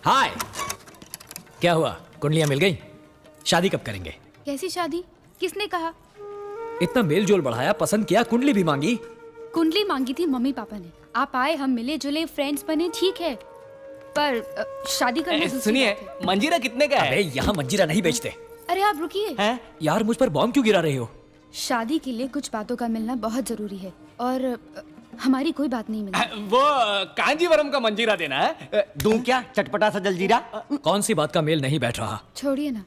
हाय, क्या हुआ? कुंडलियां मिल गई? शादी कब करेंगे? कैसी शादी? किसने कहा? इतना मेल जोल बढ़ाया, पसंद किया, कुंडली भी मांगी। कुंडली मांगी थी मम्मी पापा ने। आप आए, हम मिले जुले, फ्रेंड्स बने, ठीक है, पर शादी करना दूसरी सुनिए, बात है। मंजीरा कितने का है? अबे यहाँ मंजीरा नहीं बेचते। अरे आप रुकिए। हैं? यार मुझ पर बॉम्ब क्यों गिरा रही हो? शादी के लिए कुछ बातों का मिलना बहुत जरूरी है और हमारी कोई बात नहीं मिली। वो कांजीवरम का मंजीरा देना है। दूं क्या चटपटा सा जलजीरा? कौन सी बात का मेल नहीं बैठ रहा? छोड़िए ना,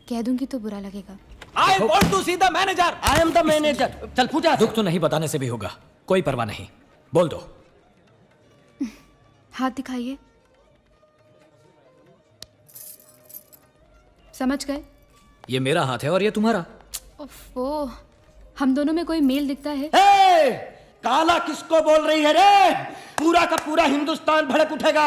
कह दूंगी तो बुरा लगेगा। I want to see the manager. I am the manager. चल पूजा। दुख तो नहीं बताने से भी होगा, कोई परवाह नहीं, बोल दो। हाथ दिखाइए। समझ गए? ये मेरा हाथ है और ये तुम्हारा। ओफो, हम दोनों में कोई मेल दिखता है? ए, काला किसको बोल रही है रे? पूरा का पूरा हिंदुस्तान भड़क उठेगा।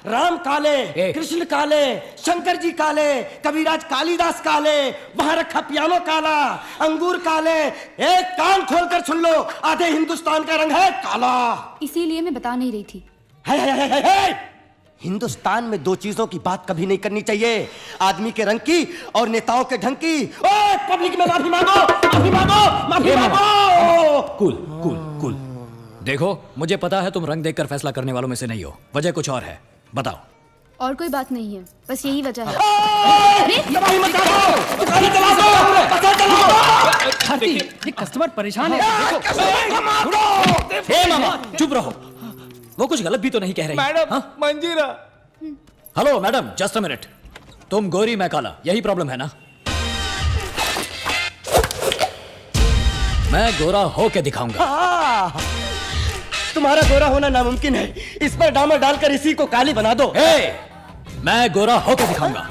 राम काले, कृष्ण काले, शंकर जी काले, कबीराज कालिदास काले, वहां रखा पियानो काला, अंगूर काले। एक कान खोलकर सुन लो, आधे हिंदुस्तान का रंग है काला। इसीलिए मैं बता नहीं रही थी। है। हिंदुस्तान में दो चीजों की बात कभी नहीं करनी चाहिए, आदमी के रंग की और नेताओं के ढंग की। ओए पब्लिक में माफी मांगो, माफी मांगो, माफी मांगो। Cool cool cool. देखो, मुझे पता है तुम रंग देखकर फैसला करने वालों में से नहीं हो, वजह कुछ और है, बताओ। और कोई बात नहीं है, बस यही वजह है। तबाही मचा दो, दुकानें जला दो, पता चला। ये कस्टमर परेशान है। ए मामा, चुप रहो, वो कुछ गलत भी तो नहीं कह रही। मैडम, मंजीरा। Hello madam, just a minute. तुम गोरी, मैं काला, यही प्रॉब्लम है ना? मैं गोरा होके दिखाऊंगा। तुम्हारा गोरा होना नामुमकिन है, इस पर डामर डालकर इसी को काली बना दो। मैं गोरा होके दिखाऊंगा।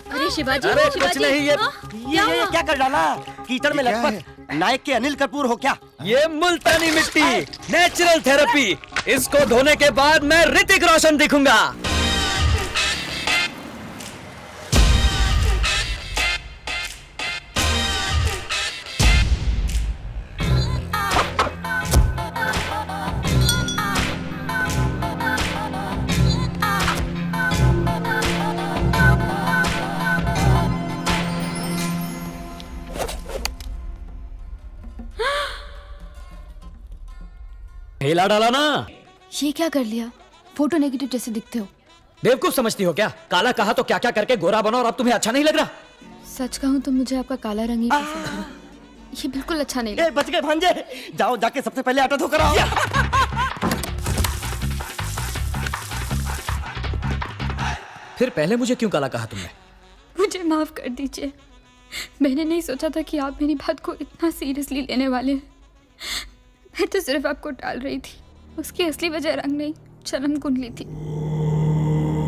अरे शिवाजी, अरे कुछ शिवाजी, नहीं, हाँ? ये क्या कर डाला? कीचड़ में लटपट नायक के अनिल कपूर हो क्या? ये मुल्तानी मिट्टी, नेचुरल थेरेपी। इसको धोने के बाद मैं ऋतिक रोशन दिखूंगा। हिला डाला ना? ये क्या कर लिया? फोटो नेगेटिव जैसे दिखते हो। बेवकूफ समझती हो क्या? काला कहा तो क्या क्या करके गोरा बना और अब तुम्हें अच्छा नहीं लग रहा? सच कहूँ तो मुझे आपका काला रंग ही पसंद है। ये बिल्कुल अच्छा नहीं लगा। बच गए भांजे, जाओ जाके सबसे पहले आटा धोकर आओ। फिर पहले मुझे क्यों काला कहा तुमने? मुझे माफ कर दीजिए, मैंने नहीं सोचा था कि आप मेरी बात को इतना सीरियसली लेने वाले हैं। मैं तो सिर्फ आपको टाल रही थी, उसकी असली वजह रंग नहीं, जन्म कुंडली थी।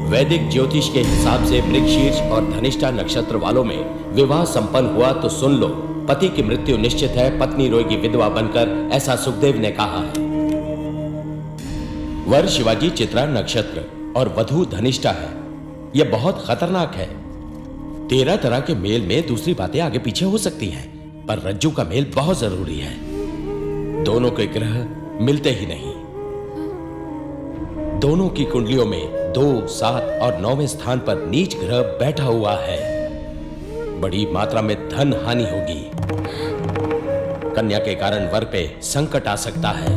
वैदिक ज्योतिष के हिसाब से मृगशीर्ष और धनिष्ठा नक्षत्र वालों में विवाह संपन्न हुआ तो सुन लो, पति की मृत्यु निश्चित है, पत्नी रोएगी विधवा बनकर, ऐसा सुखदेव ने कहा है। वर शिवाजी चित्रा नक्षत्र और वधु धनिष्ठा है। यह बहुत खतरनाक है। 13 तरह के मेल में दूसरी बातें आगे पीछे हो सकती हैं, पर रज्जू का मेल बहुत जरूरी है। दोनों के ग्रह मिलते ही नहीं। दोनों की कुंडलियों में 2, 7 और 9वें स्थान पर नीच ग्रह बैठा हुआ है। बड़ी मात्रा में धन हानि होगी। कन्या के कारण वर पे संकट आ सकता है।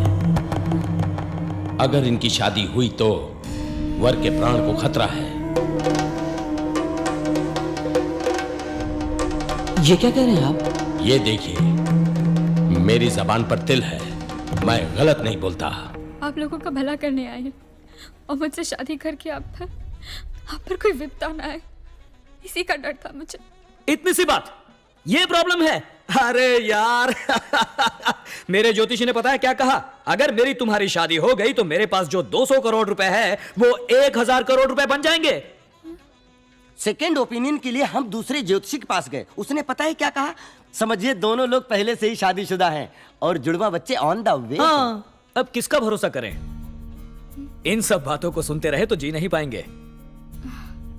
अगर इनकी शादी हुई तो वर के प्राण को खतरा है। ये क्या कह रहे हैं आप? ये देखिए, मेरी जबान पर तिल है, मैं गलत नहीं बोलता। आप लोगों का भला करने आए हैं और मुझसे शादी करके आप पर कोई विपदा ना आए, इसी का डर था मुझे। इतनी सी बात, ये प्रॉब्लम है? अरे यार मेरे ज्योतिषी ने पता है क्या कहा? अगर मेरी तुम्हारी शादी हो गई तो मेरे पास जो 200 करोड़ रुपए है वो 1000 करोड़ रुपए बन जाएंगे। सेकेंड ओपिनियन के लिए हम दूसरे ज्योतिषी के पास गए। उसने पता है क्या कहा? समझिए दोनों लोग पहले से ही शादीशुदा हैं और जुड़वा बच्चे ऑन द वे। हाँ, अब किसका भरोसा करें? इन सब बातों को सुनते रहे तो जी नहीं पाएंगे।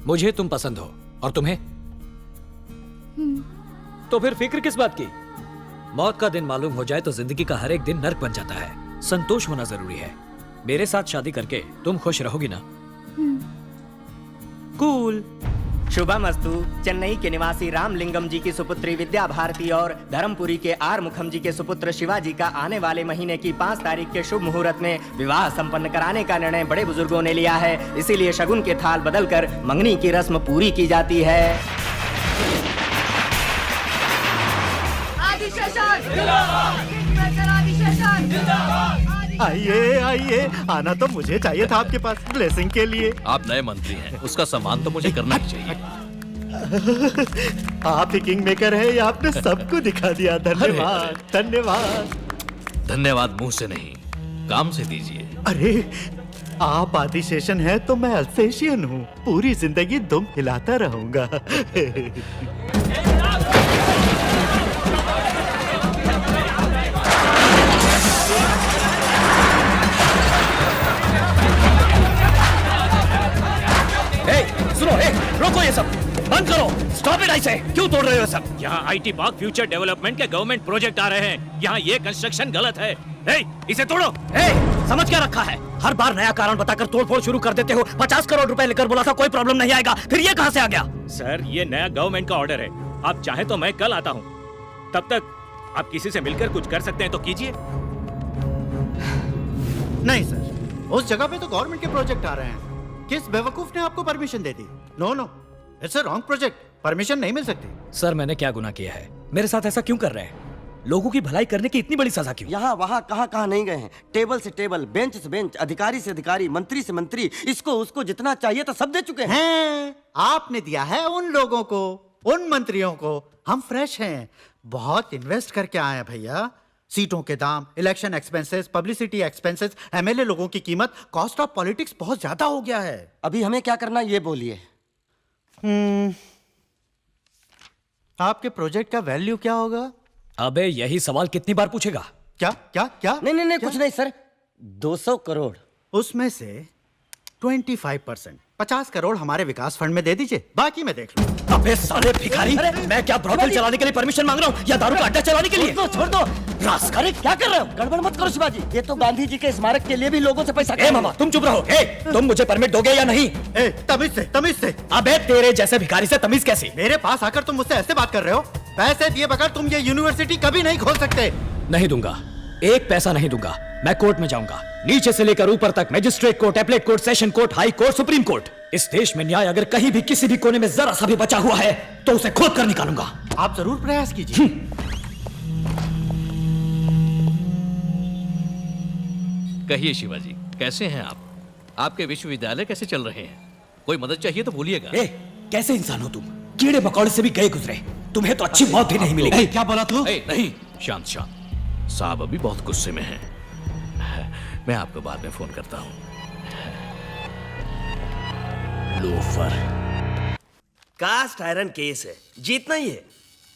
मुझे तुम पसंद हो और तुम्हें, तो फिर फिक्र किस बात की? मौत का दिन मालूम हो जाए तो जिंदगी का हर एक दिन नर्क बन जाता है। संतोष होना जरूरी है। मेरे साथ शादी करके तुम खुश रहोगी ना? कूल। शुभमस्तु। चेन्नई के निवासी रामलिंगम जी की सुपुत्री विद्या भारती और धर्मपुरी के आर मुखम जी के सुपुत्र शिवाजी का आने वाले महीने की 5 तारीख के शुभ मुहूर्त में विवाह संपन्न कराने का निर्णय बड़े बुजुर्गों ने लिया है। इसीलिए शगुन के थाल बदलकर मंगनी की रस्म पूरी की जाती है। आइए आइए, आना तो मुझे चाहिए था आपके पास ब्लेसिंग के लिए। आप नए मंत्री हैं, उसका सम्मान तो मुझे करना ही चाहिए। आप ही किंग मेकर है, आपने सबको दिखा दिया। धन्यवाद धन्यवाद। धन्यवाद मुंह से नहीं, काम से दीजिए। अरे आप आदिशेषन हैं तो मैं अल्सेशियन हूँ। पूरी जिंदगी दुम हिलाता रहूंगा। सुनो, रोको ये सब, बंद करो, स्टॉप इट। ऐसे क्यों तोड़ रहे हो सब? यहाँ आईटी पार्क फ्यूचर डेवलपमेंट के गवर्नमेंट प्रोजेक्ट आ रहे हैं। यहाँ ये कंस्ट्रक्शन गलत है। इसे तोड़ो। समझ क्या रखा है? हर बार नया कारण बताकर तोड़फोड़ शुरू कर देते हो। 50 करोड़ रुपए लेकर बोला था कोई प्रॉब्लम नहीं आएगा, फिर ये कहां से आ गया? सर, ये नया गवर्नमेंट का ऑर्डर है। आप चाहे तो मैं कल आता हूँ। तब तक आप किसी से मिलकर कुछ कर सकते हैं तो कीजिए। नहीं सर, उस जगह पे तो गवर्नमेंट के प्रोजेक्ट आ रहे हैं। किस बेवकूफ ने आपको परमिशन दे दी? No no, it's a wrong project. Permission नहीं मिल सकती। सर, मैंने क्या गुनाह किया है? मेरे साथ ऐसा क्यों कर रहे हैं? लोगों की भलाई करने की इतनी बड़ी सजा क्यों? यहाँ वहाँ कहाँ नहीं गए हैं। टेबल से टेबल, बेंच से बेंच, अधिकारी से अधिकारी, मंत्री से मंत्री, इसको उसको जितना चाहिए था सब दे चुके हैं। आपने दिया है उन लोगों को, उन मंत्रियों को। हम फ्रेश हैं, बहुत इन्वेस्ट करके आए हैं भैया। सीटों के दाम, election expenses, publicity expenses, MLA लोगों की कीमत, कॉस्ट ऑफ पॉलिटिक्स बहुत ज्यादा हो गया है। अभी हमें क्या करना ये बोलिए। आपके प्रोजेक्ट का वैल्यू क्या होगा? अबे यही सवाल कितनी बार पूछेगा? क्या क्या क्या? नहीं कुछ नहीं सर, 200 करोड़। उसमें से 25%, 50 करोड़ हमारे विकास फंड में दे दीजिए, बाकी मैं देख लूं। अबे साले भिखारी, मैं क्या ब्रॉथल चलाने के लिए परमिशन मांग रहा हूँ या दारू का अड्डा चलाने के लिए? छोड़ दो। अरे क्या कर रहे हो? गड़बड़ मत करो शिवाजी। ये तो गांधी जी के स्मारक के लिए भी लोगों से पैसा। मामा तुम चुप रहो। तुम मुझे परमिट दोगे या नहीं? तमीज से। अबे तेरे जैसे भिखारी से तमीज कैसी? मेरे पास आकर तुम मुझसे ऐसे बात कर रहे हो? पैसे दिए बगैर तुम ये यूनिवर्सिटी कभी नहीं खोल सकते। नहीं दूंगा, एक पैसा नहीं दूंगा। मैं कोर्ट में जाऊंगा, नीचे से लेकर ऊपर तक। Magistrate court, appellate court, session court, high court, supreme court. इस देश में न्याय अगर कहीं भी किसी भी कोने में जरा सा भी बचा हुआ है तो उसे खोद कर निकालूंगा। आप जरूर प्रयास कीजिए। कहिए शिवाजी, कैसे हैं आप? आपके विश्वविद्यालय कैसे चल रहे हैं? कोई मदद चाहिए तो बोलिएगा। कैसे इंसान हो तुम? कीड़े मकोड़े से भी गए गुजरे, तुम्हें तो अच्छी मौत भी नहीं मिलेगी। क्या बोला तू? नहीं, शांत शांत। साहब अभी बहुत गुस्से में हैं। मैं आपको बाद में फोन करता हूँ। लोफर। कास्ट आयरन केस है, जीतना ही है।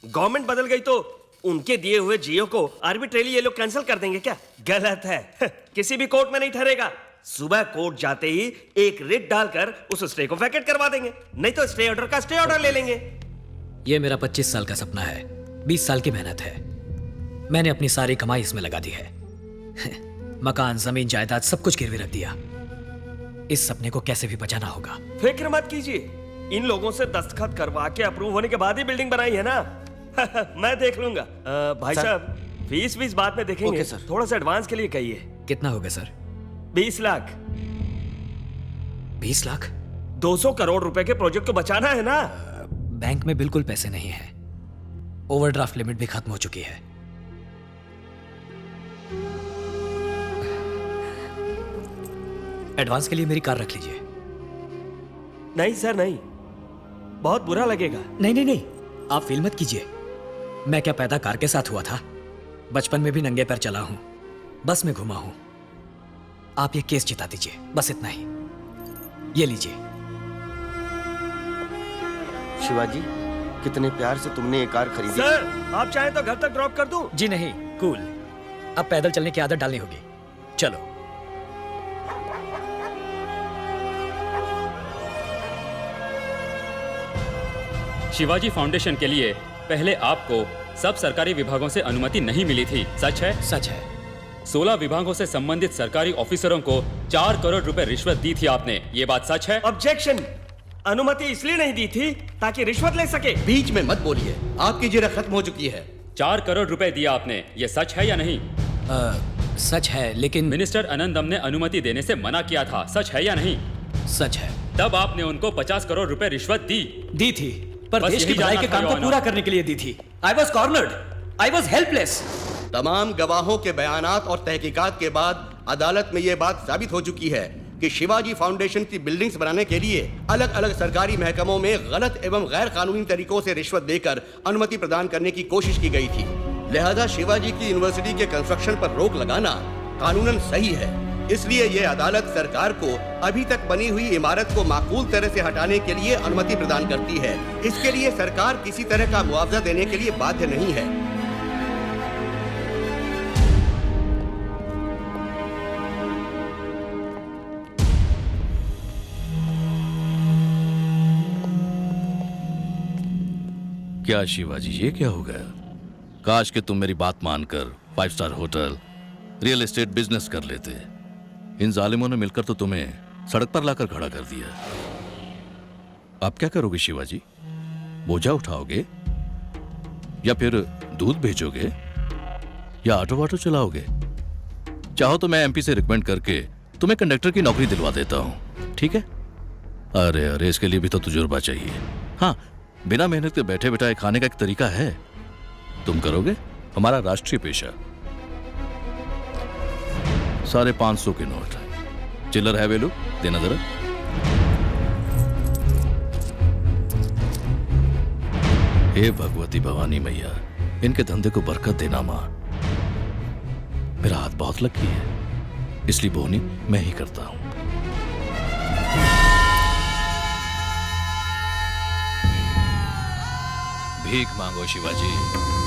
गवर्नमेंट बदल गई तो उनके दिए हुए जियो को आर्बिट्रेली ये लोग कैंसिल कर देंगे क्या? गलत है। किसी भी कोर्ट में नहीं ठहरेगा। सुबह कोर्ट जाते ही एक रिट डालकर उस स्टे को वैकेट करवा देंगे, नहीं तो स्टे ऑर्डर का स्टे ऑर्डर ले लेंगे। ये मेरा 25 साल का सपना है, 20 साल की मेहनत है। मैंने अपनी सारी कमाई इसमें लगा दी है। मकान, जमीन, जायदाद सब कुछ गिरवी रख दिया। इस सपने को कैसे भी बचाना होगा। फिक्र मत कीजिए, इन लोगों से दस्तखत करवा के अप्रूव होने के बाद ही बिल्डिंग बनाई है ना। मैं देख लूंगा। भाई साहब, फीस बाद में देखेंगे। सर। थोड़ा सा एडवांस के लिए कहिए। कितना होगा सर? 20 लाख। 20 लाख? 200 करोड़ रुपए के प्रोजेक्ट को बचाना है ना। बैंक में बिल्कुल पैसे नहीं है। ओवरड्राफ्ट लिमिट भी खत्म हो चुकी है। एडवांस के लिए मेरी कार रख लीजिए। नहीं सर, नहीं, बहुत बुरा लगेगा। नहीं, आप फील मत कीजिए। मैं क्या पैदा कार के साथ हुआ था? बचपन में भी नंगे पैर चला हूं, बस में घुमा हूं। आप ये केस जिता दीजिए, बस इतना ही। ये लीजिए। शिवाजी, कितने प्यार से तुमने ये कार खरीदी। सर, आप चाहे तो घर तक ड्रॉप कर दूं? जी नहीं, कूल। अब पैदल चलने की आदत डालनी होगी। चलो। शिवाजी फाउंडेशन के लिए पहले आपको सब सरकारी विभागों से अनुमति नहीं मिली थी, सच है? सच है। 16 विभागों से संबंधित सरकारी ऑफिसरों को 4 करोड़ रुपए रिश्वत दी थी आपने, ये बात सच है? ऑब्जेक्शन। अनुमति इसलिए नहीं दी थी ताकि रिश्वत ले सके। बीच में मत बोलिए, आपकी जिरह खत्म हो चुकी है। 4 करोड़ रुपए दिया आपने, ये सच है या नहीं? सच है, लेकिन मिनिस्टर अनंदम ने अनुमति देने से मना किया था, सच है या नहीं? सच है। तब आपने उनको 50 करोड़ रुपए रिश्वत दी थी, पर बस देश की यही भलाई जानना के था, काम को योर पूरा ऑनर। करने के लिए दी थी। I was cornered, I was helpless. तमाम गवाहों के बयानात और तहकीकात के बाद अदालत में यह बात साबित हो चुकी है कि शिवाजी फाउंडेशन की बिल्डिंग्स बनाने के लिए अलग अलग सरकारी महकमों में गलत एवं गैर कानूनी तरीकों से रिश्वत देकर अनुमति प्रदान करने की कोशिश की गई थी। लिहाजा शिवाजी की यूनिवर्सिटी के कंस्ट्रक्शन पर रोक लगाना कानूनन सही है। इसलिए यह अदालत सरकार को अभी तक बनी हुई इमारत को माकूल तरह से हटाने के लिए अनुमति प्रदान करती है। इसके लिए सरकार किसी तरह का मुआवजा देने के लिए बाध्य नहीं है। क्या शिवाजी, ये क्या हो गया? काश कि तुम मेरी बात मानकर 5 star hotel, real estate business कर लेते। इन जालिमों ने मिलकर तो तुम्हें सड़क पर लाकर खड़ा कर दिया। आप क्या करोगे शिवाजी? बोझा उठाओगे या फिर दूध भेजोगे या ऑटो वाटो चलाओगे? चाहो तो मैं एमपी से रिकमेंड करके तुम्हें कंडक्टर की नौकरी दिलवा देता हूं, ठीक है? अरे अरे, इसके लिए भी तो तजुर्बा चाहिए। हाँ, बिना मेहनत के बैठे बैठाए खाने का एक तरीका है, तुम करोगे? हमारा राष्ट्रीय पेशा। 550 के नोट, चिल्लर है वेलू, देना जरा। हे भगवती भवानी मैया, इनके धंधे को बरकत देना मां। मेरा हाथ बहुत लकी है, इसलिए बोनी मैं ही करता हूं। भीख मांगो शिवाजी।